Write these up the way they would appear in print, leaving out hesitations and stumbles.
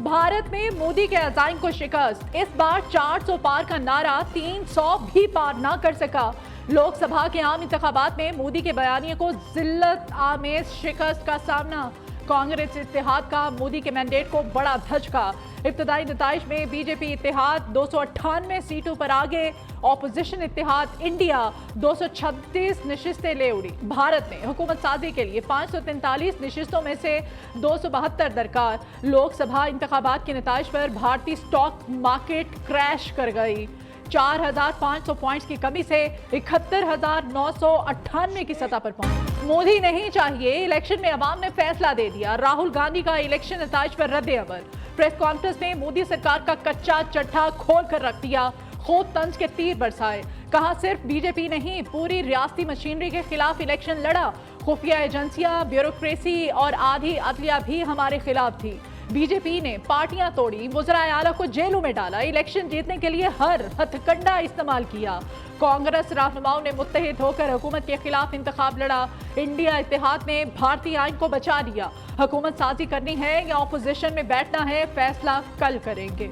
भारत में मोदी के अज़ाइम को शिकस्त। इस बार 400 पार का नारा 300 भी पार ना कर सका। लोकसभा के आम इंतखाबात में मोदी के बयानिए को जिल्लत आमेज शिकस्त का सामना। कांग्रेस इत्तेहाद का मोदी के मैंडेट को बड़ा धचका। इब्तदाई नताइज में बीजेपी इत्तेहाद 298 सीटों पर आगे। ऑपोजिशन इत्तेहाद इंडिया 236 नशिस्तें ले उड़ी। भारत में हुकूमत साजी के लिए 543 नशिस्तों में से 272 दरकार। लोकसभा इंतखाबात के नताइज पर भारतीय स्टॉक मार्केट क्रैश कर गई। 4,500 पॉइंट्स की कमी से 71,998 की सतह पर पहुंची। मोदी नहीं चाहिए, इलेक्शन में अवाम ने फैसला दे दिया। राहुल गांधी का इलेक्शन नताइज पर रद्द अमल। प्रेस कॉन्फ्रेंस में मोदी सरकार का कच्चा चट्टा खोल कर रख दिया। खूब तंज के तीर बरसाए। कहा सिर्फ बीजेपी नहीं, पूरी रियासती मशीनरी के खिलाफ इलेक्शन लड़ा। खुफिया एजेंसियां, ब्यूरोक्रेसी और आधी अदलिया भी हमारे खिलाफ थी। बीजेपी ने पार्टियां तोड़ी, वज़राए आला को जेलों में डाला। इलेक्शन जीतने के लिए हर हथकंडा इस्तेमाल किया। कांग्रेस रहनुमाओं ने मुत्तहिद होकर हुकूमत के खिलाफ इंतखाब लड़ा। इंडिया इत्तेहाद ने भारतीय आइन को बचा लिया। हुकूमत साजी करनी है या ऑपोजिशन में बैठना है, फैसला कल करेंगे।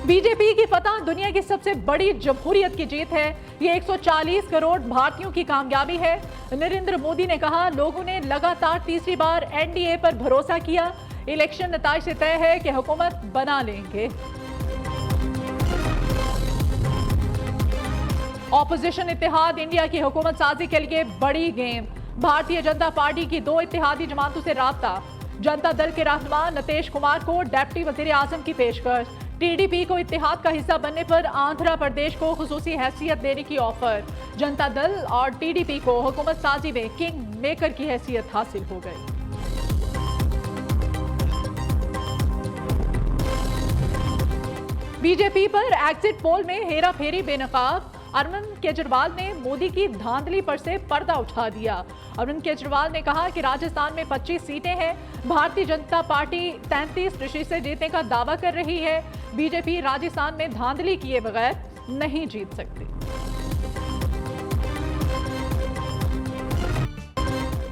बीजेपी की फतह दुनिया की सबसे बड़ी जमहूरियत की जीत है। ये 140 करोड़ भारतीयों की कामयाबी है। नरेंद्र मोदी ने कहा, लोगों ने लगातार तीसरी बार एनडीए पर भरोसा किया। इलेक्शन नताइज से तय है कि हुकूमत बना लेंगे। ऑपोजिशन इत्तेहाद इंडिया की हुकूमत साजी के लिए बड़ी गेम। भारतीय जनता पार्टी की 2 इत्तेहादी जमातों से राब्ता। जनता दल के रहनुमा नीतीश कुमार को डिप्टी वजीर आजम की पेशकश। टीडीपी को इत्तेहाद का हिस्सा बनने पर आंध्र प्रदेश को खुसूसी हैसियत देने की ऑफर। जनता दल और टीडीपी को हुकूमत साजी में किंग मेकर की हैसियत हासिल हो गई। बीजेपी पर एग्जिट पोल में हेरा फेरी बेनकाब। अरविंद केजरीवाल ने मोदी की धांधली पर से पर्दा उठा दिया। अरविंद केजरीवाल ने कहा कि राजस्थान में 25 सीटें हैं। भारतीय जनता पार्टी 33 नशीसें जीतने का दावा कर रही है। बीजेपी राजस्थान में धांधली किए बगैर नहीं जीत सकती।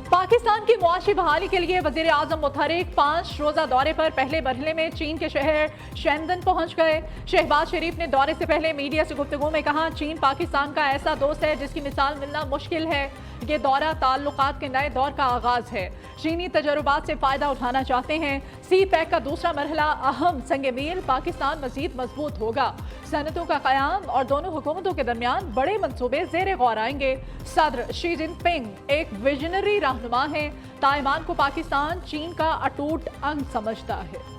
पाकिस्तान की मुआशी बहाली के लिए वजीर आजम मुतहरिक 5 रोजा दौरे पर पहले मरहले में चीन के शहर शेंदन पहुंच गए। शहबाज शरीफ ने दौरे से पहले मीडिया से गुफ्तगू में कहा, चीन पाकिस्तान का ऐसा दोस्त है जिसकी मिसाल मिलना मुश्किल है। ये दौरा ताल्लुकात के नए दौर का आगाज है। चीनी तजुर्बात से फायदा उठाना चाहते हैं। सी पैक का दूसरा मरहला अहम संग मील। पाकिस्तान मजीद मजबूत होगा। सनतों का कयाम और दोनों हुकूमतों के दरमियान बड़े मंसूबे ज़ेरे गौर आएंगे। सदर शी जिनपिंग एक विजनरी रहनुमा है। ताइवान को पाकिस्तान चीन का अटूट अंग समझता है।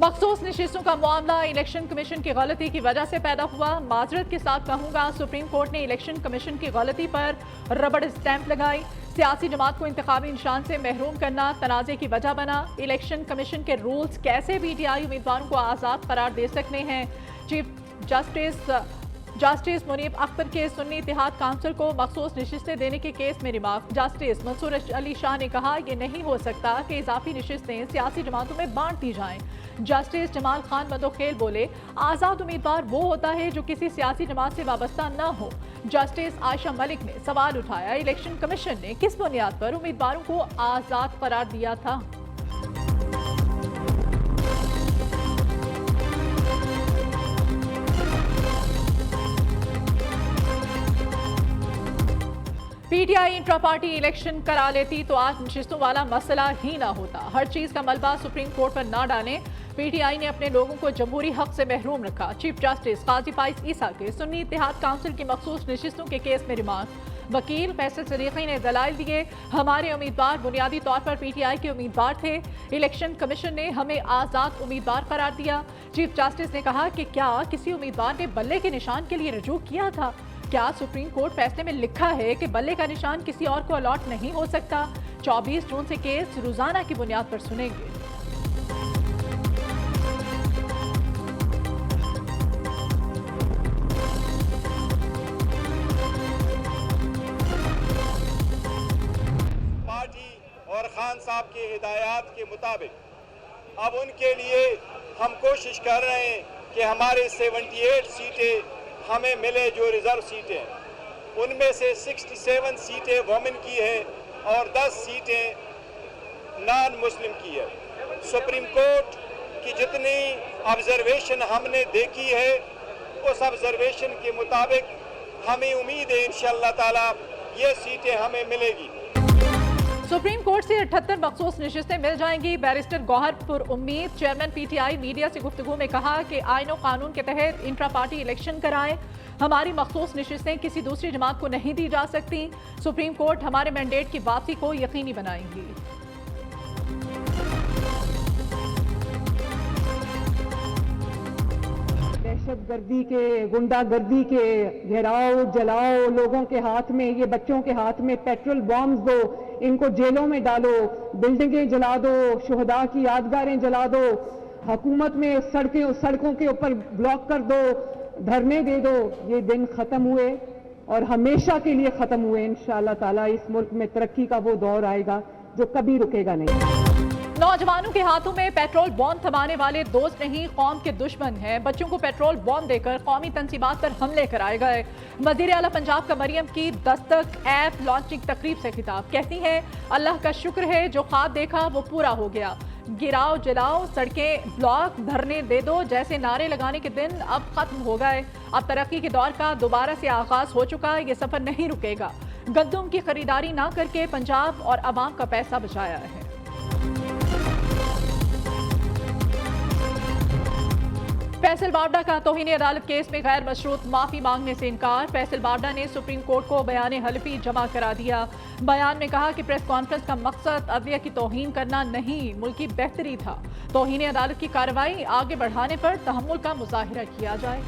मखसूस नशिस्तों का मामला इलेक्शन कमीशन की गलती की वजह से पैदा हुआ। माजरत के साथ कहूंगा, सुप्रीम कोर्ट ने इलेक्शन कमीशन की गलती पर रबड़ स्टैंप लगाई। सियासी जमात को इंतखाबी निशान से महरूम करना तनाज़े की वजह बना। इलेक्शन कमीशन के रूल्स कैसे पीटीआई उम्मीदवारों को आज़ाद करार दे सकते हैं। चीफ जस्टिस मुनीब अख्तर के सुन्नी इत्तेहाद काउंसिल को मखसूस नशिस्तें देने के केस में रिमार्क। जस्टिस मंसूर अली शाह ने कहा, यह नहीं हो सकता कि इजाफी नशिस्तें सियासी जमातों में बांट दी जाएं। जस्टिस जमाल खान मदोखेल बोले, आज़ाद उम्मीदवार वो होता है जो किसी सियासी जमात से वाबस्ता न हो। जस्टिस आयशा मलिक ने सवाल उठाया, इलेक्शन कमीशन ने किस बुनियाद पर उम्मीदवारों को आज़ाद करार दिया था। पीटीआई इंट्रा पार्टी इलेक्शन करा लेती तो आज नशिस्तों वाला मसला ही ना होता। हर चीज का मलबा सुप्रीम कोर्ट पर ना डालें। पीटीआई ने अपने लोगों को जमहूरी हक से महरूम रखा। चीफ जस्टिस काजी फाइज ईसा के सुन्नी इत्तेहाद काउंसिल की मखसूस नशिस्तों के केस में रिमार्क। वकील फैसल सदीकी ने दलाइल दिए, हमारे उम्मीदवार बुनियादी तौर पर पीटीआई के उम्मीदवार थे। इलेक्शन कमीशन ने हमें आज़ाद उम्मीदवार करार दिया। चीफ जस्टिस ने कहा कि क्या किसी उम्मीदवार ने बल्ले के निशान के लिए रजू किया था? क्या सुप्रीम कोर्ट फैसले में लिखा है कि बल्ले का निशान किसी और को अलॉट नहीं हो सकता? 24 जून से केस रोजाना की बुनियाद पर सुनेंगे। पार्टी और खान साहब की हिदायत के मुताबिक अब उनके लिए हम कोशिश कर रहे हैं कि हमारे 78 सीटें हमें मिले जो रिजर्व सीटें, उनमें से 67 सीटें वुमेन की है और 10 सीटें नॉन मुस्लिम की है। सुप्रीम कोर्ट की जितनी ऑब्जर्वेशन हमने देखी है उस ऑब्जर्वेशन के मुताबिक हमें उम्मीद है इंशाअल्लाह ताला ये सीटें हमें मिलेगी। सुप्रीम कोर्ट से 78 मखसूस नशिस्तें मिल जाएंगी। बैरिस्टर गौहर पुरुम्मीद चेयरमैन पीटीआई मीडिया से गुफ्तगू में कहा कि आईन और कानून के तहत इंट्रा पार्टी इलेक्शन कराएं। हमारी मखसूस नशिस्तें किसी दूसरी जमात को नहीं दी जा सकती। सुप्रीम कोर्ट हमारे मैंडेट की वापसी को यकीनी बनाएंगी। दहशतगर्दी के, गुंडागर्दी के घेराव जलाओ, लोगों के हाथ में, ये बच्चों के हाथ में पेट्रोल बॉम्ब्स दो, इनको जेलों में डालो, बिल्डिंगें जला दो, शुहदा की यादगारें जला दो, हुकूमत में सड़कों के ऊपर ब्लॉक कर दो, धरने दे दो। ये दिन खत्म हुए और हमेशा के लिए खत्म हुए। इंशाअल्लाह ताला इस मुल्क में तरक्की का वो दौर आएगा जो कभी रुकेगा नहीं। नौजवानों के हाथों में पेट्रोल बॉम्ब थमाने वाले दोस्त नहीं, कौम के दुश्मन हैं। बच्चों को पेट्रोल बॉम्ब देकर कौमी तंजीमात पर हमले कराए गए। वजीर आला पंजाब का मरियम की दस्तक ऐप लॉन्चिंग तकरीब से खिताब। कहती हैं अल्लाह का शुक्र है जो ख्वाब देखा वो पूरा हो गया। गिराओ जलाओ, सड़कें ब्लॉक, धरने दे दो जैसे नारे लगाने के दिन अब खत्म हो गए। अब तरक्की के दौर का दोबारा से आगाज हो चुका। ये सफर नहीं रुकेगा। गंदम की खरीदारी ना करके पंजाब और अवाम का पैसा बचाया है। फैसल बावडा का तौहीन अदालत केस में गैर मशरूत माफी मांगने से इनकार। फैसल बावडा ने सुप्रीम कोर्ट को बयान हल्फी जमा करा दिया। बयान में कहा कि प्रेस कॉन्फ्रेंस का मकसद अदलिया की तौहीन करना नहीं, मुल्क की बेहतरी था। तौहीन अदालत की कार्रवाई आगे बढ़ाने पर तहम्मुल का मुजाहिरा किया जाए।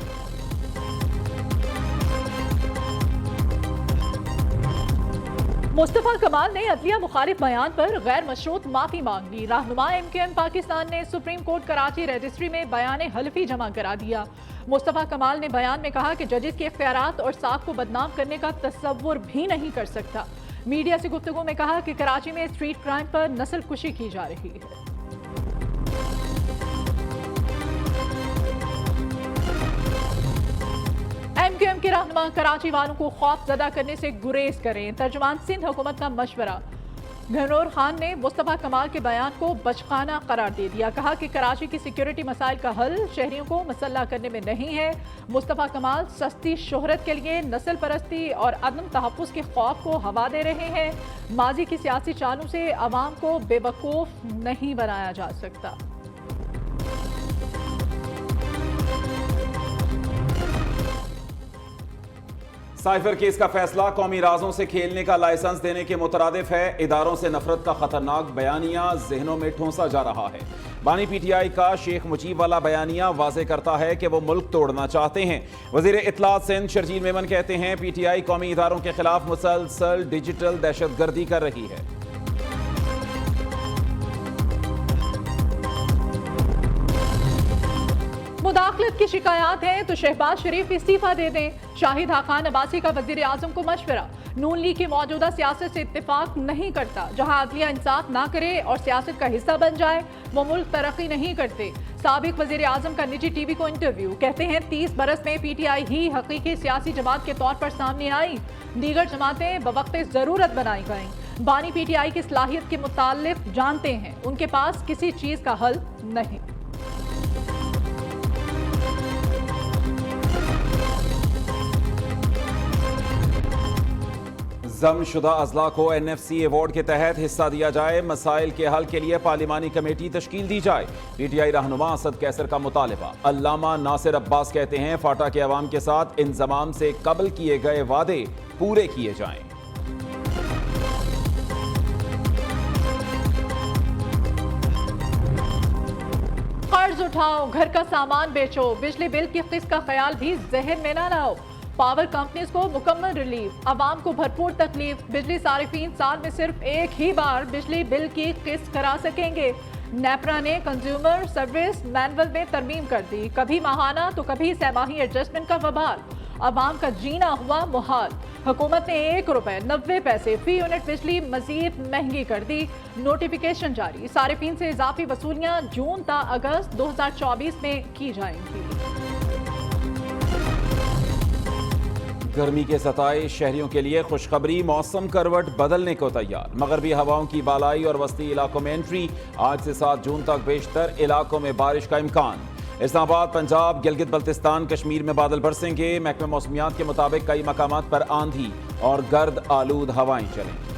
मुस्तफा कमाल ने अदलिया मुखालिफ बयान पर गैर मशरूत माफी मांग ली। रहनुमा MKM पाकिस्तान ने सुप्रीम कोर्ट कराची रजिस्ट्री में बयान हल्फी जमा करा दिया। मुस्तफा कमाल ने बयान में कहा कि जजेस के इख्तियारात और साख को बदनाम करने का तस्वुर भी नहीं कर सकता। मीडिया से गुफ्तगू में कहा कि कराची में स्ट्रीट क्राइम पर नस्लकुशी की जा रही है। MKM के रहनुमा कराची वालों को खौफ ज़दा करने से गुरेज करें। तर्जुमान सिंध हुकूमत का मशवरा। गहनोर खान ने मुस्तफा कमाल के बयान को बचकाना करार दे दिया। कहा कि कराची की सिक्योरिटी मसाइल का हल शहरियों को मसल्ला करने में नहीं है। मुस्तफा कमाल सस्ती शोहरत के लिए नस्ल परस्ती और अदम तहफ़्फ़ुज़ के खौफ को हवा दे रहे हैं। माजी की सियासी चालों से अवाम को बेवकूफ़ नहीं बनाया जा सकता। साइफर केस का फैसला कौमी राजों से खेलने का लाइसेंस देने के मुतरादिफ है। इदारों से नफरत का खतरनाक बयानिया जहनों में ठूंसा जा रहा है। बानी PTI का शेख मुजीब वाला बयानिया वाजे करता है कि वो मुल्क तोड़ना चाहते हैं। वजीर इत्तलात सिंध शर्जील मेमन कहते हैं PTI कौमी इदारों के खिलाफ मुसलसल डिजिटल दहशतगर्दी कर रही है। मुदाखलत की शिकायत है तो शहबाज शरीफ इस्तीफा दे दें। शाहिद खान अब्बासी का वजीर आजम को मशवरा। नून लीग की मौजूदा सियासत से इत्तेफाक नहीं करता। जहां अदलिया इंसाफ ना करे और सियासत का हिस्सा बन जाए वो मुल्क तरक्की नहीं करते। साबिक वजीर आजम का निजी TV को इंटरव्यू। कहते हैं 30 बरस में PTI ही हकीकी सियासी जमात के तौर पर सामने आई। दीगर जमातें बवक्ते जरूरत बनाई गईं। बानी PTI की सलाहियत के मुतालिक जानते हैं, उनके पास किसी चीज का हल नहीं। जमशुदा अजला को NFC अवार्ड के तहत हिस्सा दिया जाए। मसाइल के हल के लिए पार्लिमानी कमेटी तश्कील दी जाए। PTI रहनुमा असद कैसर का मुतालबा। अल्लामा नासिर अब्बास कहते हैं फाटा के अवाम के साथ इंजमाम से कबल किए गए वादे पूरे किए जाएं। कर्ज उठाओ, घर का सामान बेचो, बिजली बिल की किस्त का ख्याल भी जहन में ना लाओ। पावर कंपनीज को मुकम्मल रिलीफ, आवाम को भरपूर तकलीफ। बिजली सारिफीन साल में सिर्फ एक ही बार बिजली बिल की किस्त करा सकेंगे। नेपरा ने कंज्यूमर सर्विस मैनुअल में तरमीम कर दी। कभी माहाना तो कभी सहमाही एडजस्टमेंट का वबाल। आवाम का जीना हुआ मुहाल। हुकूमत ने ₹1.90 फी यूनिट बिजली मजीद महंगी कर दी। नोटिफिकेशन जारी, सारिफीन से इजाफी वसूलियां जून ता अगस्त 2024 में की जाएंगी। गर्मी के सताए शहरियों के लिए खुशखबरी, मौसम करवट बदलने को तैयार। मगरबी हवाओं की बालाई और वस्ती इलाकों में एंट्री। आज से 7 जून तक बेशतर इलाकों में बारिश का इम्कान। इस्लामाबाद, पंजाब, गिलगित बल्तिस्तान, कश्मीर में बादल बरसेंगे। महकमे मौसमियात के मुताबिक कई मकामात पर आंधी और गर्द आलूद हवाएं चलेंगी।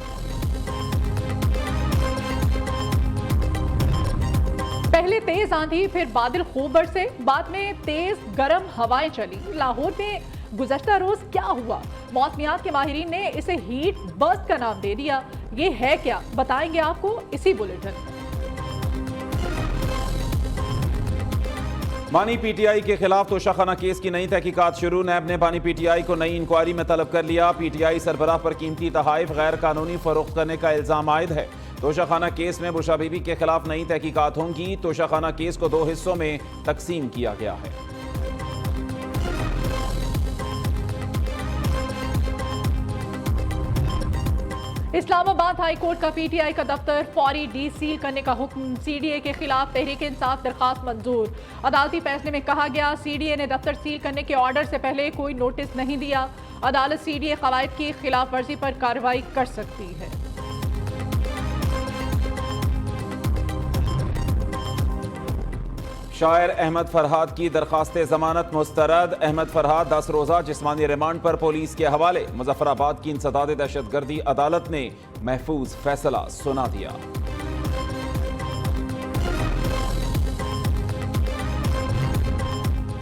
पहले तेज आंधी, फिर बादल खूब बरसे, बाद में तेज गर्म हवाएं चली। लाहौर में गुज़श्ता रोज क्या हुआ? मौसमियात के माहिरीन ने इसे हीट बर्स्ट का नाम दे दिया। ये है क्या, बताएंगे आपको इसी बुलेटिन में। बानी पीटीआई के खिलाफ तोशाखाना केस की नई तहकीकात शुरू। नैब ने बानी पीटीआई को नई इंक्वायरी में तलब कर लिया। पीटीआई सरबराह पर कीमती तहाइफ गैर कानूनी फरोख्त करने का इल्जाम आयद है। तोशाखाना केस में बुशरा बीबी के खिलाफ नई तहकीकात होंगी। तोशाखाना केस को 2 हिस्सों में तकसीम किया गया है। इस्लामाबाद हाई कोर्ट का पीटीआई का दफ्तर फौरी डीसील करने का हुक्म। सीडीए के खिलाफ तहरीक इंसाफ दरखास्त मंजूर। अदालती फैसले में कहा गया, सीडीए ने दफ्तर सील करने के ऑर्डर से पहले कोई नोटिस नहीं दिया। अदालत सीडीए कवायद की खिलाफ वर्जी पर कार्रवाई कर सकती है। शायर अहमद फरहाद की दरखास्त जमानत मुस्तरद। अहमद फरहाद 10 रोजा जिस्मानी रिमांड पर पुलिस के हवाले। मुजफ्फराबाद की इंसदाद दहशतगर्दी अदालत ने महफूज फैसला सुना दिया।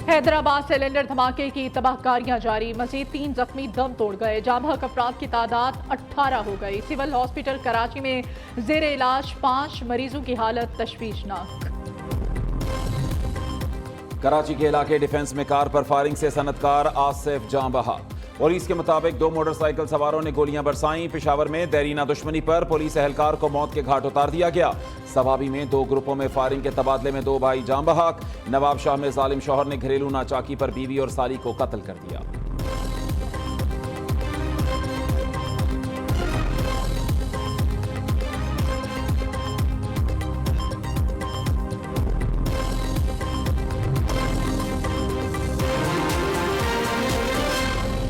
हैदराबाद सिलेंडर धमाके की तबाहकारियां जारी। मजीद 3 जख्मी दम तोड़ गए। जामहक अफराद की तादाद 18 हो गई। सिविल हॉस्पिटल कराची में जेर इलाज 5 मरीजों की हालत तशवीशनाक। कराची के इलाके डिफेंस में कार पर फायरिंग से सनतकार आसिफ जां बहक। पुलिस के मुताबिक 2 मोटरसाइकिल सवारों ने गोलियां बरसाईं। पेशावर में देरीना दुश्मनी पर पुलिस एहलकार को मौत के घाट उतार दिया गया। सवाबी में 2 ग्रुपों में फायरिंग के तबादले में 2 भाई जां बहक। नवाब शाह में जालिम शौहर ने घरेलू नाचाकी पर बीवी और साली को कत्ल कर दिया।